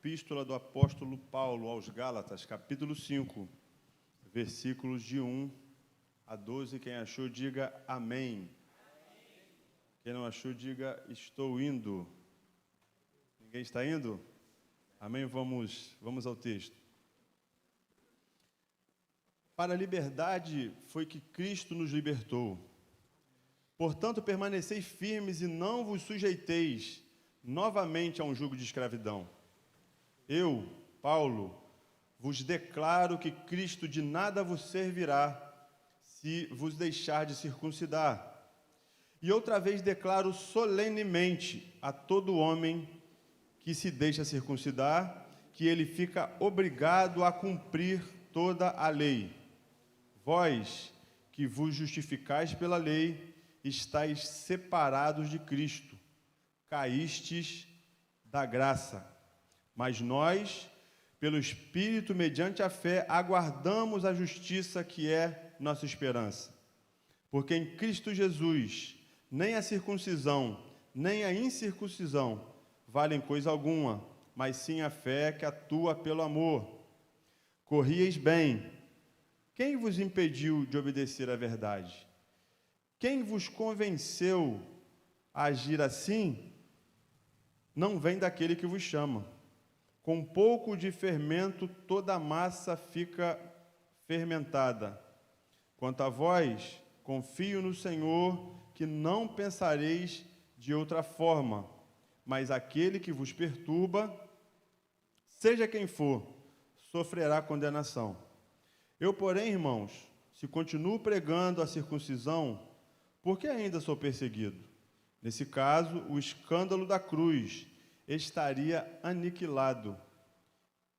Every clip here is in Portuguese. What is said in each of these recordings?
Epístola do apóstolo Paulo aos Gálatas, capítulo 5, versículos de 1 a 12. Quem achou, diga amém. Quem não achou, diga estou indo. Ninguém está indo? Amém? Vamos ao texto. Para a liberdade foi que Cristo nos libertou. Portanto, permaneceis firmes e não vos sujeiteis novamente a um jugo de escravidão. Eu, Paulo, vos declaro que Cristo de nada vos servirá se vos deixar de circuncidar. E outra vez declaro solenemente a todo homem que se deixa circuncidar, que ele fica obrigado a cumprir toda a lei. Vós, que vos justificais pela lei, estáis separados de Cristo, caístes da graça. Mas nós, pelo Espírito, mediante a fé, aguardamos a justiça que é nossa esperança. Porque em Cristo Jesus, nem a circuncisão, nem a incircuncisão valem coisa alguma, mas sim a fé que atua pelo amor. Corrieis bem. Quem vos impediu de obedecer à verdade? Quem vos convenceu a agir assim? Não vem daquele que vos chama. Com um pouco de fermento, toda a massa fica fermentada. Quanto a vós, confio no Senhor, que não pensareis de outra forma, mas aquele que vos perturba, seja quem for, sofrerá condenação. Eu, porém, irmãos, se continuo pregando a circuncisão, por que ainda sou perseguido? Nesse caso, o escândalo da cruz estaria aniquilado.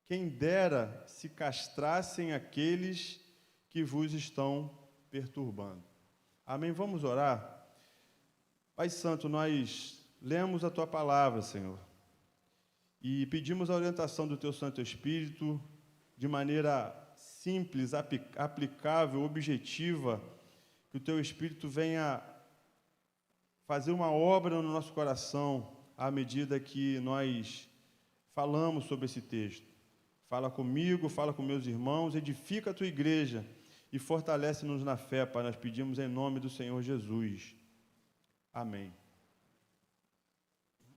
Quem dera se castrassem aqueles que vos estão perturbando. Amém? Vamos orar? Pai Santo, nós lemos a Tua palavra, Senhor, e pedimos a orientação do Teu Santo Espírito de maneira simples, aplicável, objetiva, que o Teu Espírito venha fazer uma obra no nosso coração, à medida que nós falamos sobre esse texto. Fala comigo, fala com meus irmãos, edifica a Tua igreja e fortalece-nos na fé, Pai. Nós pedimos em nome do Senhor Jesus. Amém.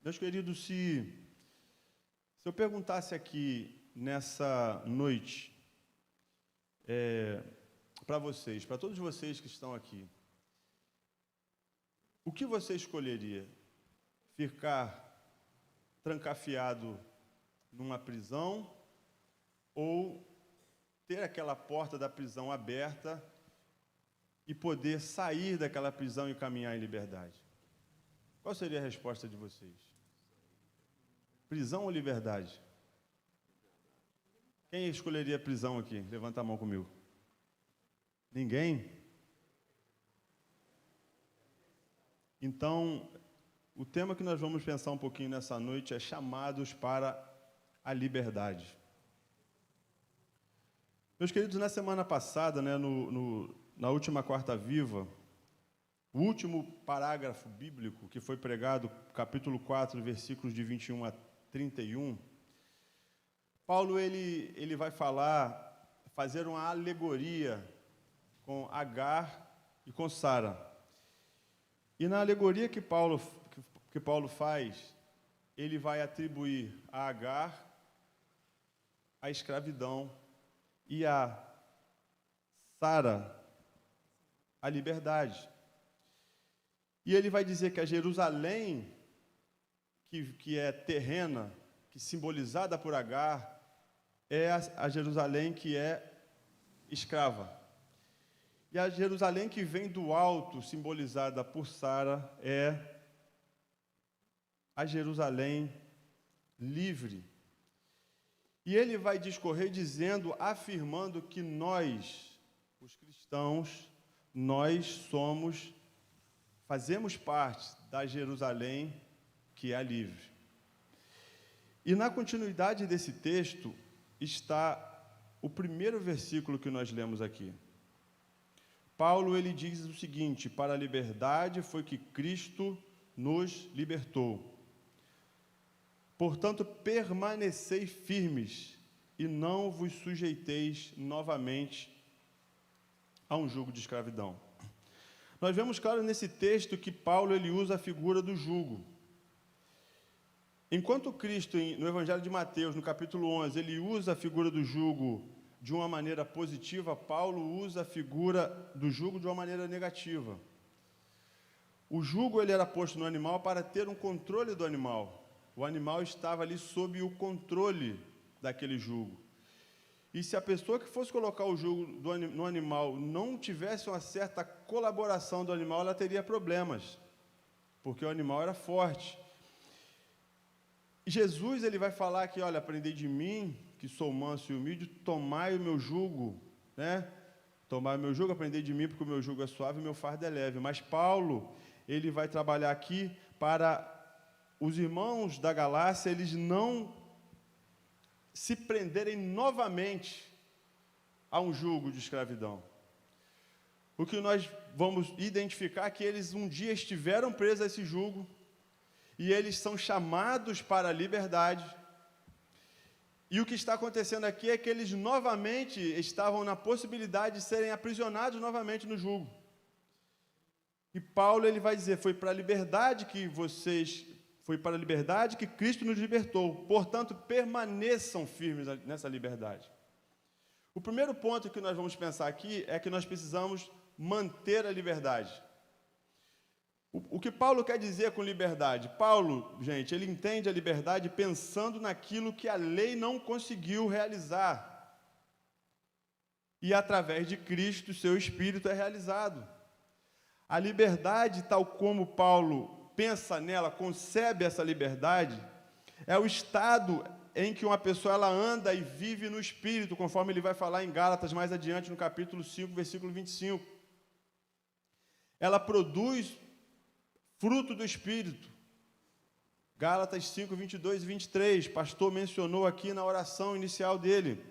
Meus queridos, se eu perguntasse aqui nessa noite, para vocês, para todos vocês que estão aqui, o que você escolheria? Ficar trancafiado numa prisão ou ter aquela porta da prisão aberta e poder sair daquela prisão e caminhar em liberdade? Qual seria a resposta de vocês? Prisão ou liberdade? Quem escolheria prisão aqui? Levanta a mão comigo. Ninguém? Então, o tema que nós vamos pensar um pouquinho nessa noite é chamados para a liberdade. Meus queridos, na semana passada, na última Quarta Viva, o último parágrafo bíblico que foi pregado, capítulo 4, versículos de 21 a 31, Paulo ele vai fazer uma alegoria com Agar e com Sara. E na alegoria que Paulo faz, ele vai atribuir a Agar a escravidão e a Sara a liberdade. E ele vai dizer que a Jerusalém, que é terrena, que simbolizada por Agar, é a Jerusalém que é escrava. E a Jerusalém que vem do alto, simbolizada por Sara, é a Jerusalém livre. E ele vai discorrer afirmando que nós, os cristãos, fazemos parte da Jerusalém que é a livre. E na continuidade desse texto está o primeiro versículo que nós lemos aqui. Paulo ele diz o seguinte: para a liberdade foi que Cristo nos libertou. Portanto, permanecei firmes e não vos sujeiteis novamente a um jugo de escravidão. Nós vemos claro nesse texto que Paulo ele usa a figura do jugo. Enquanto Cristo, no Evangelho de Mateus, no capítulo 11, ele usa a figura do jugo de uma maneira positiva, Paulo usa a figura do jugo de uma maneira negativa. O jugo ele era posto no animal para ter um controle do animal. O animal estava ali sob o controle daquele jugo. E se a pessoa que fosse colocar o jugo no animal não tivesse uma certa colaboração do animal, ela teria problemas, porque o animal era forte. E Jesus ele vai falar aqui, olha, aprendei de mim, que sou manso e humilde, tomai o meu jugo, né? Tomai o meu jugo, aprendei de mim, porque o meu jugo é suave e o meu fardo é leve. Mas Paulo, ele vai trabalhar aqui para os irmãos da Galácia, eles não se prenderem novamente a um jugo de escravidão. O que nós vamos identificar é que eles um dia estiveram presos a esse jugo, e eles são chamados para a liberdade. E o que está acontecendo aqui é que eles novamente estavam na possibilidade de serem aprisionados novamente no jugo. E Paulo ele vai dizer, foi para a liberdade que Cristo nos libertou. Portanto, permaneçam firmes nessa liberdade. O primeiro ponto que nós vamos pensar aqui é que nós precisamos manter a liberdade. O que Paulo quer dizer com liberdade? Paulo, gente, ele entende a liberdade pensando naquilo que a lei não conseguiu realizar. E através de Cristo, seu Espírito é realizado. A liberdade, tal como Paulo pensa nela, concebe essa liberdade, é o estado em que uma pessoa ela anda e vive no Espírito, conforme ele vai falar em Gálatas mais adiante, no capítulo 5, versículo 25. Ela produz fruto do Espírito. Gálatas 5, 22 e 23, pastor mencionou aqui na oração inicial dele.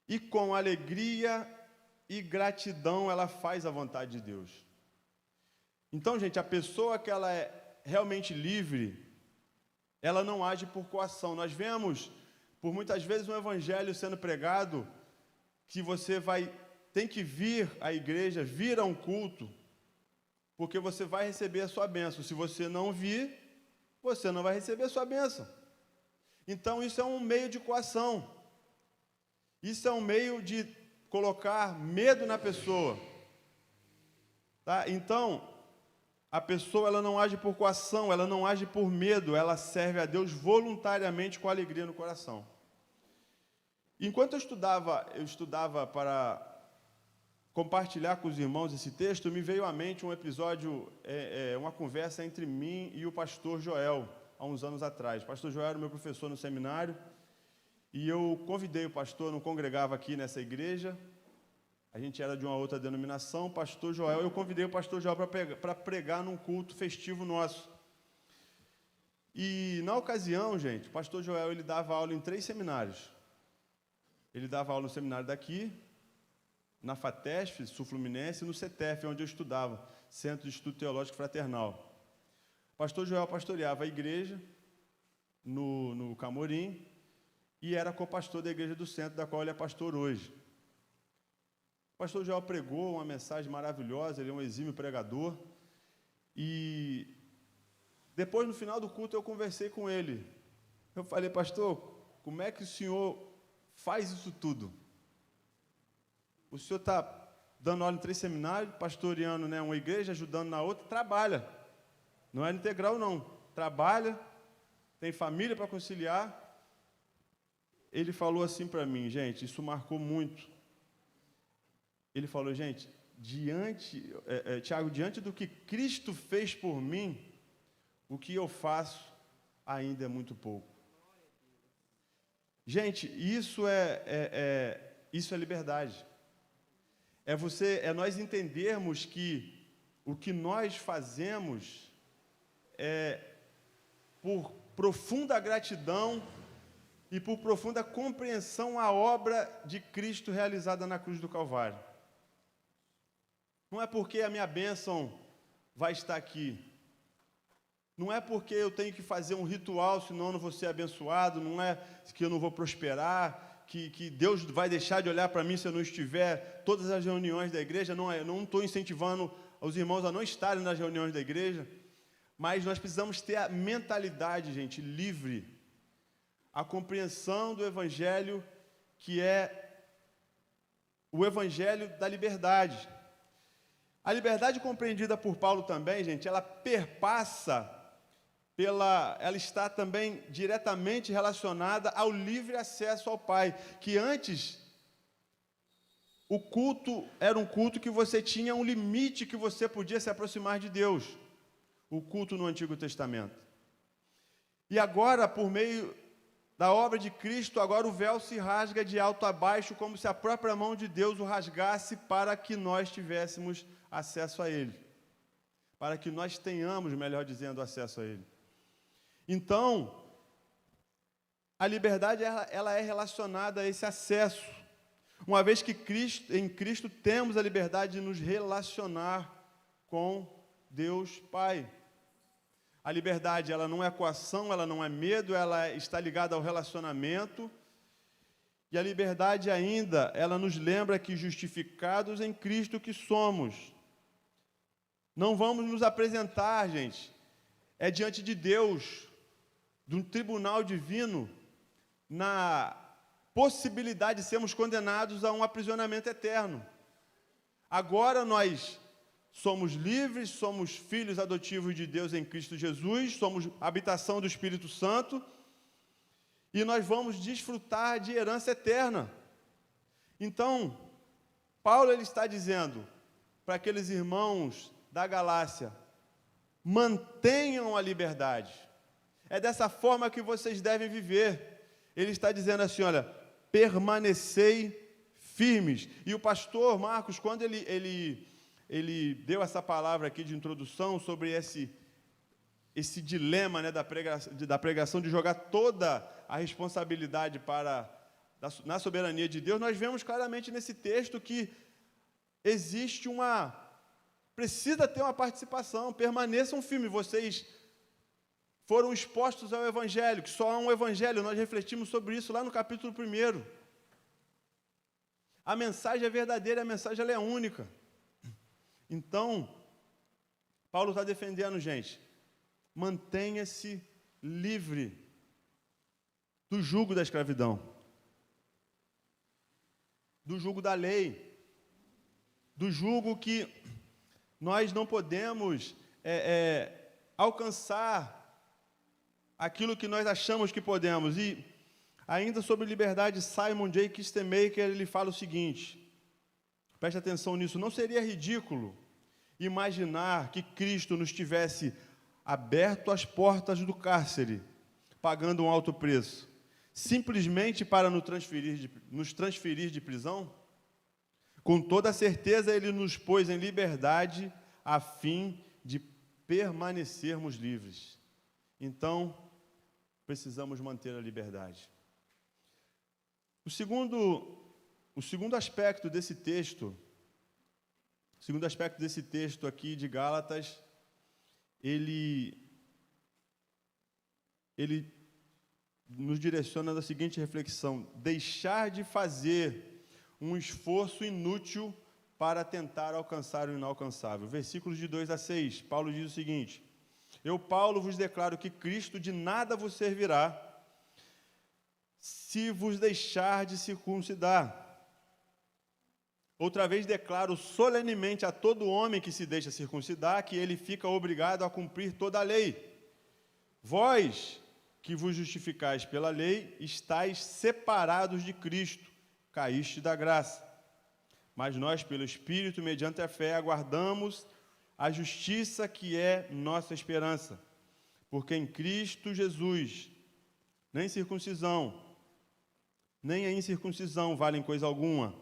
E com alegria e gratidão ela faz a vontade de Deus. Então, gente, a pessoa que ela é realmente livre, ela não age por coação. Nós vemos, por muitas vezes, um evangelho sendo pregado, que você tem que vir à igreja, vir a um culto, porque você vai receber a sua bênção. Se você não vir, você não vai receber a sua bênção. Então, isso é um meio de coação. Isso é um meio de colocar medo na pessoa. Tá? Então, a pessoa ela não age por coação, ela não age por medo, ela serve a Deus voluntariamente com alegria no coração. Enquanto eu estudava para compartilhar com os irmãos esse texto, me veio à mente um episódio, uma conversa entre mim e o pastor Joel, há uns anos atrás. O pastor Joel era meu professor no seminário, e eu convidei o pastor, não congregava aqui nessa igreja, a gente era de uma outra denominação, pastor Joel, eu convidei o pastor Joel para pregar num culto festivo nosso. E na ocasião, gente, o pastor Joel ele dava aula em 3 seminários. Ele dava aula no seminário daqui, na FATESF, Sul Fluminense, e no CETEF, onde eu estudava, Centro de Estudo Teológico Fraternal. O pastor Joel pastoreava a igreja no Camorim e era copastor da igreja do centro, da qual ele é pastor hoje. O pastor Joel pregou uma mensagem maravilhosa, ele é um exímio pregador, e depois, no final do culto, eu conversei com ele. Eu falei, pastor, como é que o senhor faz isso tudo? O senhor está dando aula em 3 seminários, pastoreando, né, uma igreja, ajudando na outra, trabalha. Não é integral, não. Trabalha, tem família para conciliar. Ele falou assim para mim, gente, isso marcou muito. Ele falou, gente, Tiago, diante do que Cristo fez por mim, o que eu faço ainda é muito pouco. Gente, isso é liberdade. É nós entendermos que o que nós fazemos é por profunda gratidão e por profunda compreensão à obra de Cristo realizada na cruz do Calvário. Não é porque a minha bênção vai estar aqui. Não é porque eu tenho que fazer um ritual, senão eu não vou ser abençoado, não é que eu não vou prosperar, que Deus vai deixar de olhar para mim se eu não estiver todas as reuniões da igreja. Não é, eu não estou incentivando os irmãos a não estarem nas reuniões da igreja, mas nós precisamos ter a mentalidade, gente, livre, a compreensão do Evangelho, que é o Evangelho da liberdade. A liberdade compreendida por Paulo também, gente, ela perpassa ela está também diretamente relacionada ao livre acesso ao Pai, que antes o culto era um culto que você tinha um limite que você podia se aproximar de Deus, o culto no Antigo Testamento. E agora, por meio da obra de Cristo, agora o véu se rasga de alto a baixo, como se a própria mão de Deus o rasgasse para que nós tivéssemos acesso a Ele, para que nós tenhamos, melhor dizendo, acesso a Ele. Então, a liberdade ela é relacionada a esse acesso. Uma vez que em Cristo temos a liberdade de nos relacionar com Deus Pai. A liberdade ela não é coação, ela não é medo, ela está ligada ao relacionamento. E a liberdade ainda, ela nos lembra que justificados em Cristo que somos. Não vamos nos apresentar, gente, diante de Deus, de um tribunal divino, na possibilidade de sermos condenados a um aprisionamento eterno. Agora nós somos livres, somos filhos adotivos de Deus em Cristo Jesus, somos habitação do Espírito Santo, e nós vamos desfrutar de herança eterna. Então, Paulo ele está dizendo para aqueles irmãos da Galácia: mantenham a liberdade. É dessa forma que vocês devem viver. Ele está dizendo assim, olha, permanecei firmes. E o pastor Marcos, quando ele deu essa palavra aqui de introdução sobre esse dilema, né, da pregação de jogar toda a responsabilidade na soberania de Deus, nós vemos claramente nesse texto que precisa ter uma participação. Permaneçam firmes. Vocês foram expostos ao Evangelho, que só há um Evangelho. Nós refletimos sobre isso lá no capítulo 1. A mensagem é verdadeira, a mensagem ela é única. Então, Paulo está defendendo, gente, mantenha-se livre do jugo da escravidão, do jugo da lei, do jugo que nós não podemos alcançar aquilo que nós achamos que podemos. E ainda sobre liberdade, Simon J. Kistemaker, ele fala o seguinte, preste atenção nisso: não seria ridículo imaginar que Cristo nos tivesse aberto as portas do cárcere, pagando um alto preço, simplesmente para nos transferir de prisão? Com toda certeza ele nos pôs em liberdade a fim de permanecermos livres. Então, precisamos manter a liberdade. O segundo aspecto desse texto, aqui de Gálatas, ele nos direciona da seguinte reflexão: deixar de fazer um esforço inútil para tentar alcançar o inalcançável. Versículos de 2 a 6, Paulo diz o seguinte: eu, Paulo, vos declaro que Cristo de nada vos servirá se vos deixar de circuncidar. Outra vez declaro solenemente a todo homem que se deixa circuncidar que ele fica obrigado a cumprir toda a lei. Vós, que vos justificais pela lei, estáis separados de Cristo, caíste da graça. Mas nós, pelo Espírito, mediante a fé, aguardamos a justiça que é nossa esperança. Porque em Cristo Jesus, nem circuncisão, nem a incircuncisão valem coisa alguma,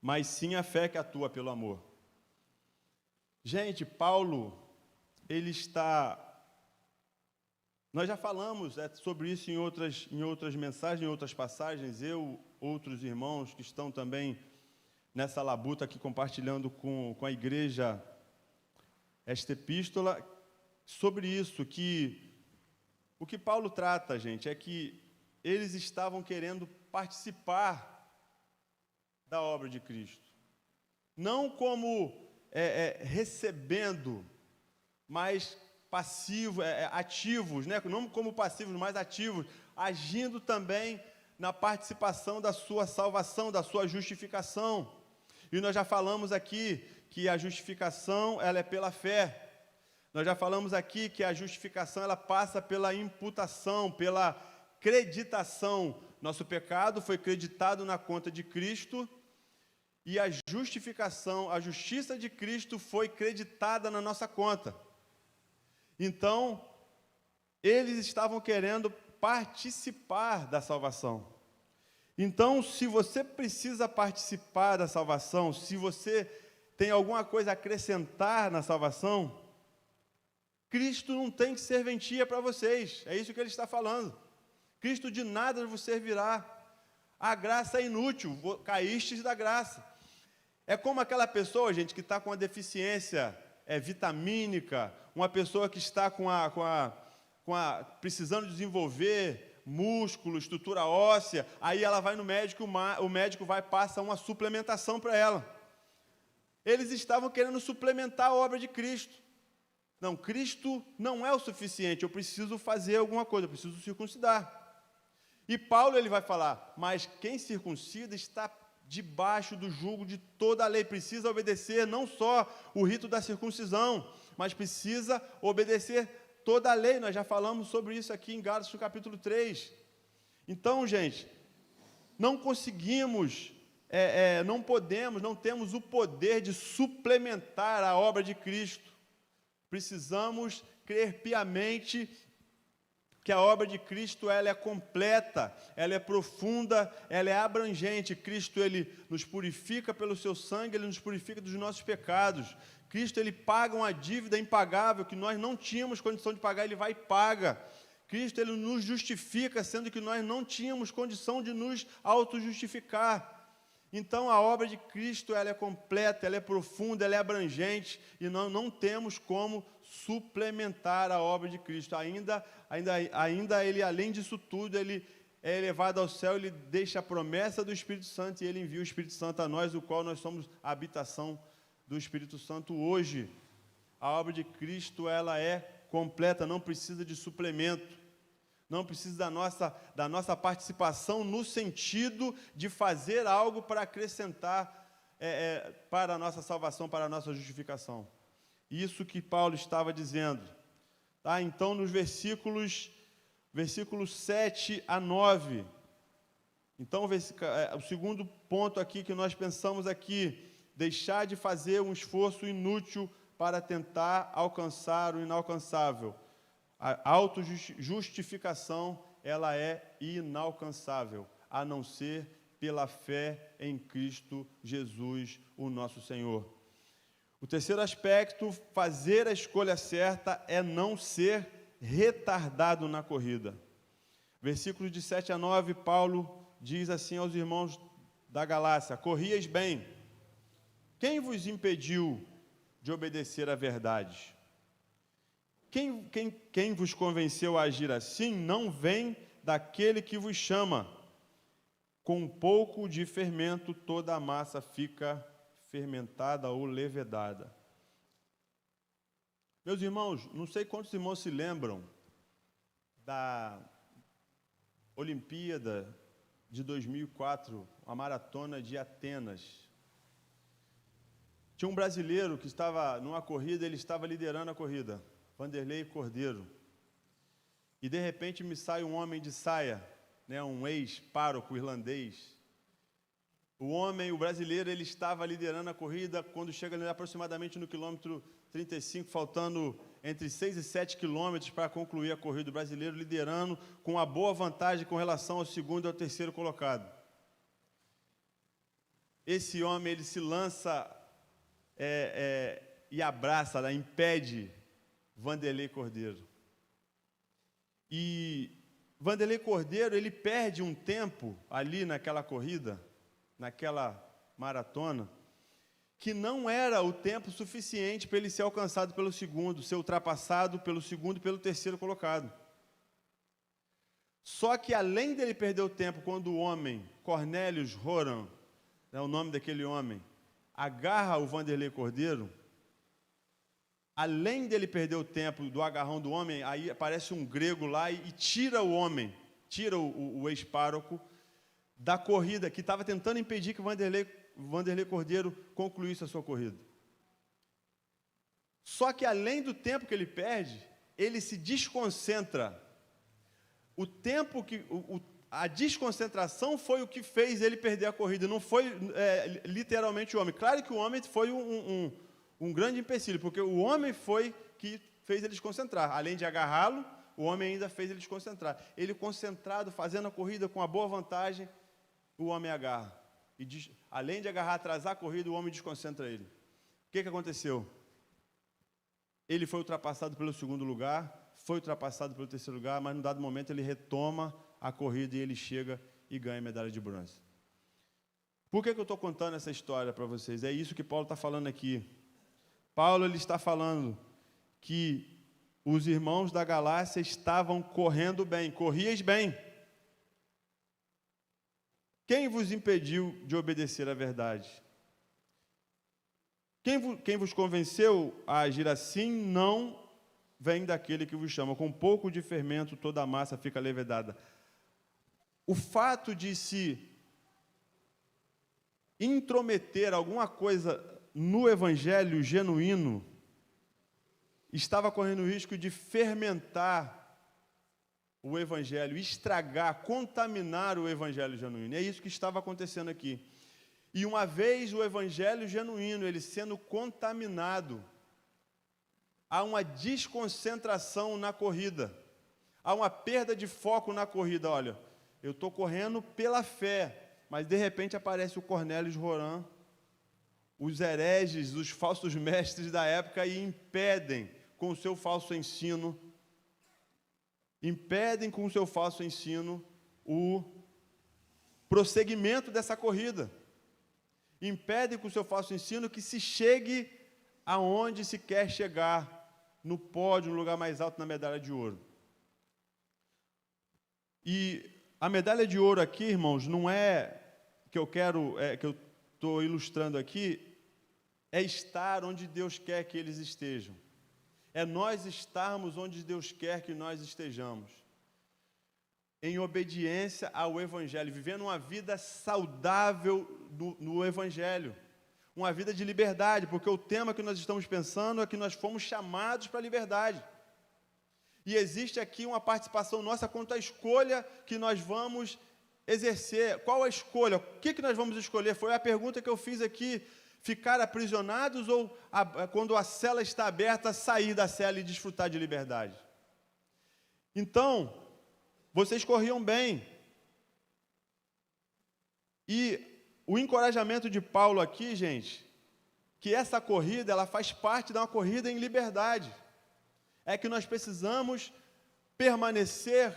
mas sim a fé que atua pelo amor. Gente, Paulo, nós já falamos sobre isso em outras mensagens, em outras passagens. Outros irmãos que estão também nessa labuta aqui compartilhando com a igreja esta epístola, sobre isso, que o que Paulo trata, gente, é que eles estavam querendo participar da obra de Cristo. Não como recebendo, mas ativos, né? Não como passivos, mas ativos, agindo também na participação da sua salvação, da sua justificação. E nós já falamos aqui que a justificação, ela é pela fé. Nós já falamos aqui que a justificação, ela passa pela imputação, pela creditação. Nosso pecado foi creditado na conta de Cristo e a justificação, a justiça de Cristo foi creditada na nossa conta. Então, eles estavam querendo participar da salvação. Então, se você precisa participar da salvação, se você tem alguma coisa a acrescentar na salvação, Cristo não tem que serventia para vocês. É isso que ele está falando. Cristo de nada vos servirá. A graça é inútil, caístes da graça. É como aquela pessoa, gente, que está com uma deficiência vitamínica, uma pessoa que está precisando desenvolver músculo, estrutura óssea, aí ela vai no médico, o médico passa uma suplementação para ela. Eles estavam querendo suplementar a obra de Cristo. Não, Cristo não é o suficiente, eu preciso fazer alguma coisa, eu preciso circuncidar. E Paulo ele vai falar, mas quem circuncida está debaixo do jugo de toda a lei, precisa obedecer não só o rito da circuncisão, mas precisa obedecer toda a lei. Nós já falamos sobre isso aqui em Gálatas, no capítulo 3. Então, gente, não conseguimos, não podemos, não temos o poder de suplementar a obra de Cristo. Precisamos crer piamente que a obra de Cristo ela é completa, ela é profunda, ela é abrangente. Cristo ele nos purifica pelo seu sangue, ele nos purifica dos nossos pecados. Cristo ele paga uma dívida impagável que nós não tínhamos condição de pagar, ele vai e paga. Cristo ele nos justifica, sendo que nós não tínhamos condição de nos auto-justificar. Então a obra de Cristo ela é completa, ela é profunda, ela é abrangente e nós não temos como suplementar a obra de Cristo. Ainda ele, além disso tudo, ele é elevado ao céu, ele deixa a promessa do Espírito Santo e ele envia o Espírito Santo a nós, o qual nós somos a habitação do Espírito Santo hoje. A obra de Cristo ela é completa, não precisa de suplemento. Não precisa da nossa participação no sentido de fazer algo para acrescentar para a nossa salvação, para a nossa justificação. Isso que Paulo estava dizendo. Tá? Então, nos versículos 7 a 9. Então, o segundo ponto aqui que nós pensamos aqui, deixar de fazer um esforço inútil para tentar alcançar o inalcançável. A autojustificação, ela é inalcançável, a não ser pela fé em Cristo Jesus, o nosso Senhor. O terceiro aspecto, fazer a escolha certa, é não ser retardado na corrida. Versículos de 7 a 9, Paulo diz assim aos irmãos da Galácia: corrieis bem. Quem vos impediu de obedecer à verdade? Quem vos convenceu a agir assim não vem daquele que vos chama. Com um pouco de fermento, toda a massa fica fermentada ou levedada. Meus irmãos, não sei quantos irmãos se lembram da Olimpíada de 2004, a maratona de Atenas. Tinha um brasileiro que estava numa corrida, ele estava liderando a corrida, Vanderlei Cordeiro. E de repente me sai um homem de saia, né, um ex-pároco irlandês. O brasileiro, ele estava liderando a corrida, quando chega aproximadamente no quilômetro 35, faltando entre 6 e 7 quilômetros para concluir a corrida. O brasileiro liderando com uma boa vantagem com relação ao segundo e ao terceiro colocado. Esse homem, ele se lança e abraça, impede Vanderlei Cordeiro. E Vanderlei Cordeiro, ele perde um tempo ali naquela corrida, naquela maratona, que não era o tempo suficiente para ele ser alcançado pelo segundo, ser ultrapassado pelo segundo e pelo terceiro colocado. Só que além dele perder o tempo, quando o homem, Cornélios Horan, é o nome daquele homem, agarra o Vanderlei Cordeiro, além dele perder o tempo do agarrão do homem, aí aparece um grego lá e tira o homem, tira o ex-pároco da corrida, que estava tentando impedir que o Vanderlei Cordeiro concluísse a sua corrida. Só que além do tempo que ele perde, ele se desconcentra. O tempo que a desconcentração foi o que fez ele perder a corrida, não foi literalmente o homem. Claro que o homem foi um grande empecilho, porque o homem foi que fez ele desconcentrar. Além de agarrá-lo, o homem ainda fez ele desconcentrar. Ele concentrado, fazendo a corrida com a boa vantagem, o homem agarra. Além de agarrar, atrasar a corrida, o homem desconcentra ele. O que aconteceu? Ele foi ultrapassado pelo segundo lugar, foi ultrapassado pelo terceiro lugar, mas num dado momento ele retoma a corrida e ele chega e ganha a medalha de bronze. Por que eu estou contando essa história para vocês? É isso que Paulo está falando aqui. Paulo ele está falando que os irmãos da Galácia estavam correndo bem. Corrieis bem. Quem vos impediu de obedecer à verdade? Quem vos convenceu a agir assim não vem daquele que vos chama. Com um pouco de fermento toda a massa fica levedada. O fato de se intrometer alguma coisa no evangelho genuíno estava correndo o risco de fermentar o evangelho, estragar, contaminar o evangelho genuíno. É isso que estava acontecendo aqui. E uma vez o evangelho genuíno, ele sendo contaminado, há uma desconcentração na corrida, há uma perda de foco na corrida. Olha, eu estou correndo pela fé, mas de repente aparece o Cornélios Horan, os hereges, os falsos mestres da época, e impedem com o seu falso ensino, o prosseguimento dessa corrida. Impedem com o seu falso ensino que se chegue aonde se quer chegar, no pódio, no lugar mais alto, na medalha de ouro. E a medalha de ouro aqui, irmãos, não é que eu quero, que eu estou ilustrando aqui, é estar onde Deus quer que eles estejam. É nós estarmos onde Deus quer que nós estejamos. Em obediência ao Evangelho, vivendo uma vida saudável no Evangelho. Uma vida de liberdade, porque o tema que nós estamos pensando é que nós fomos chamados para a liberdade. E existe aqui uma participação nossa quanto à escolha que nós vamos exercer. Qual a escolha? O que nós vamos escolher? Foi a pergunta que eu fiz aqui. Ficar aprisionados ou, quando a cela está aberta, sair da cela e desfrutar de liberdade? Então, vocês corriam bem. E o encorajamento de Paulo aqui, gente, que essa corrida, ela faz parte de uma corrida em liberdade. É que nós precisamos permanecer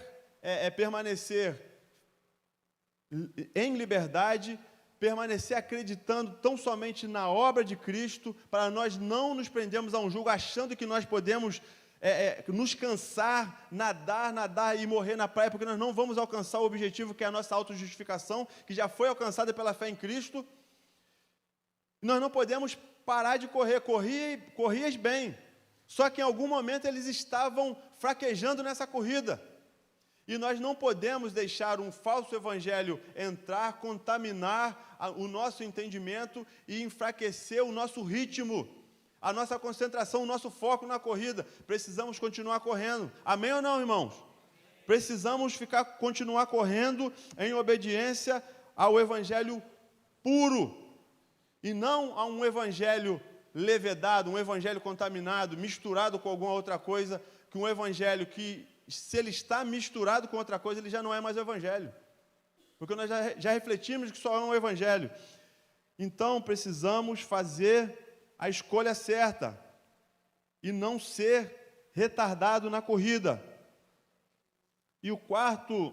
em liberdade, permanecer acreditando tão somente na obra de Cristo, para nós não nos prendermos a um jugo achando que nós podemos nos cansar, nadar e morrer na praia, porque nós não vamos alcançar o objetivo que é a nossa autojustificação, que já foi alcançada pela fé em Cristo. Nós não podemos parar de correr. Corrias bem, só que em algum momento eles estavam fraquejando nessa corrida. E nós não podemos deixar um falso evangelho entrar, contaminar o nosso entendimento e enfraquecer o nosso ritmo, a nossa concentração, o nosso foco na corrida. Precisamos continuar correndo. Amém ou não, irmãos? Precisamos continuar correndo em obediência ao evangelho puro e não a um evangelho levedado, um evangelho contaminado, misturado com alguma outra coisa, que um evangelho que, se ele está misturado com outra coisa, ele já não é mais o evangelho. Porque nós já refletimos que só é um evangelho. Então, precisamos fazer a escolha certa e não ser retardado na corrida. E o quarto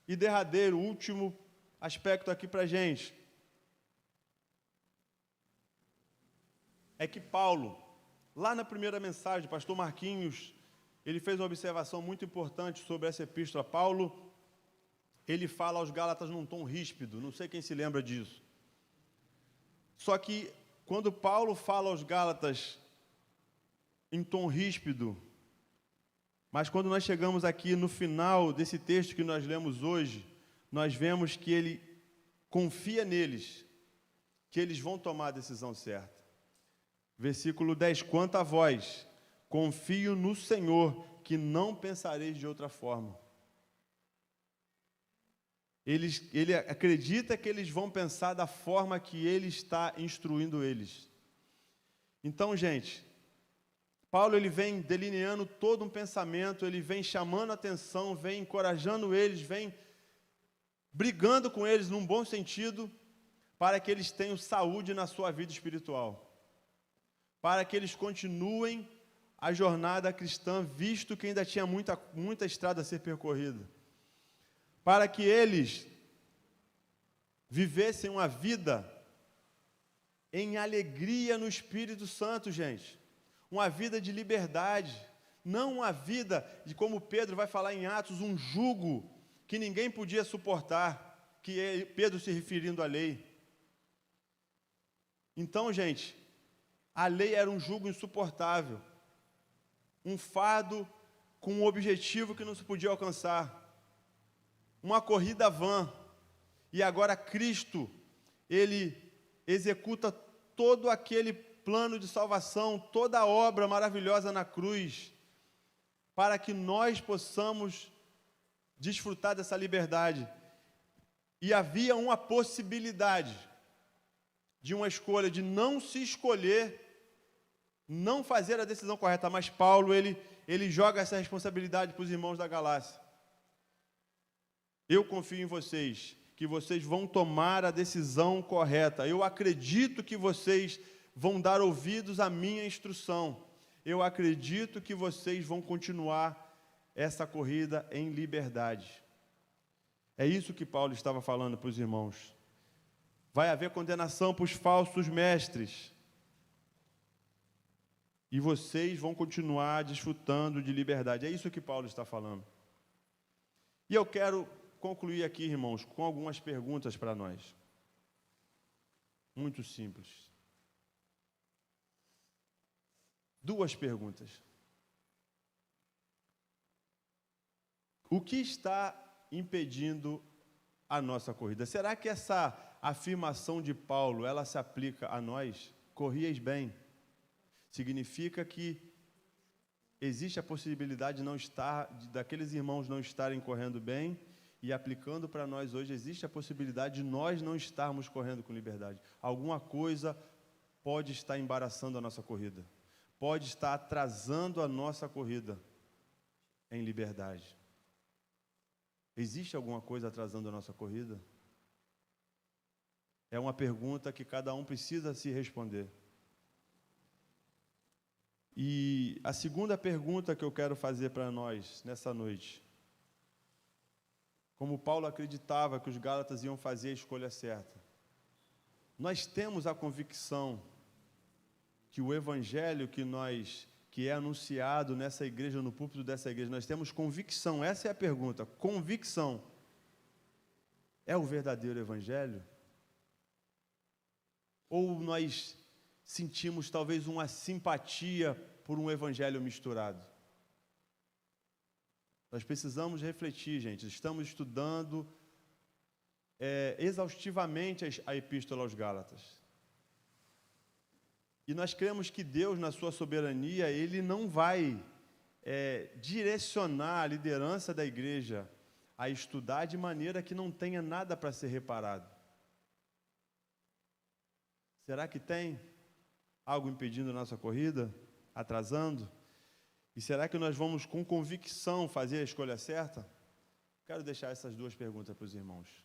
e derradeiro, último aspecto aqui para a gente. é que Paulo, lá na primeira mensagem, o pastor Marquinhos, ele fez uma observação muito importante sobre essa epístola. Paulo, ele fala aos Gálatas num tom ríspido, não sei quem se lembra disso. Só que, quando Paulo fala aos Gálatas em tom ríspido, mas quando nós chegamos aqui no final desse texto que nós lemos hoje, nós vemos que ele confia neles, que eles vão tomar a decisão certa. Versículo 10, quanto a vós, confio no Senhor, que não pensareis de outra forma. Ele acredita que eles vão pensar da forma que ele está instruindo eles. Então, gente, Paulo ele vem delineando todo um pensamento, ele vem chamando a atenção, vem encorajando eles, vem brigando com eles num bom sentido, para que eles tenham saúde na sua vida espiritual, para que eles continuem a jornada cristã, visto que ainda tinha muita estrada a ser percorrida, para que eles vivessem uma vida em alegria no Espírito Santo, gente, uma vida de liberdade, não uma vida de, como Pedro vai falar em Atos, um jugo que ninguém podia suportar, que é Pedro se referindo à lei. Então, gente, a lei era um jugo insuportável, um fardo com um objetivo que não se podia alcançar, uma corrida vã. E agora Cristo, ele executa todo aquele plano de salvação, toda a obra maravilhosa na cruz, para que nós possamos desfrutar dessa liberdade. E havia uma possibilidade de uma escolha, de não se escolher, não fazer a decisão correta, mas Paulo, ele joga essa responsabilidade para os irmãos da Galácia. Eu confio em vocês, que vocês vão tomar a decisão correta. Eu acredito que vocês vão dar ouvidos à minha instrução. Eu acredito que vocês vão continuar essa corrida em liberdade. É isso que Paulo estava falando para os irmãos. Vai haver condenação para os falsos mestres. E vocês vão continuar desfrutando de liberdade. É isso que Paulo está falando. E eu quero concluir aqui, irmãos, com algumas perguntas para nós. Muito simples. Duas perguntas. O que está impedindo a nossa corrida? Será que essa afirmação de Paulo, ela se aplica a nós? Corrieis bem. Significa que existe a possibilidade daqueles irmãos não estarem correndo bem, e aplicando para nós hoje, existe a possibilidade de nós não estarmos correndo com liberdade. Alguma coisa pode estar embaraçando a nossa corrida, pode estar atrasando a nossa corrida em liberdade. Existe alguma coisa atrasando a nossa corrida? É uma pergunta que cada um precisa se responder. E a segunda pergunta que eu quero fazer para nós nessa noite: como Paulo acreditava que os Gálatas iam fazer a escolha certa, nós temos a convicção que o Evangelho que é anunciado nessa igreja, no púlpito dessa igreja, nós temos convicção? Essa é a pergunta, convicção. É o verdadeiro Evangelho? Ou nós sentimos talvez uma simpatia por um Evangelho misturado? Nós precisamos refletir, gente. Estamos estudando exaustivamente a Epístola aos Gálatas. E nós cremos que Deus, na sua soberania, Ele não vai direcionar a liderança da igreja a estudar de maneira que não tenha nada para ser reparado. Será que tem algo impedindo a nossa corrida? Atrasando? E será que nós vamos com convicção fazer a escolha certa? Quero deixar essas duas perguntas para os irmãos.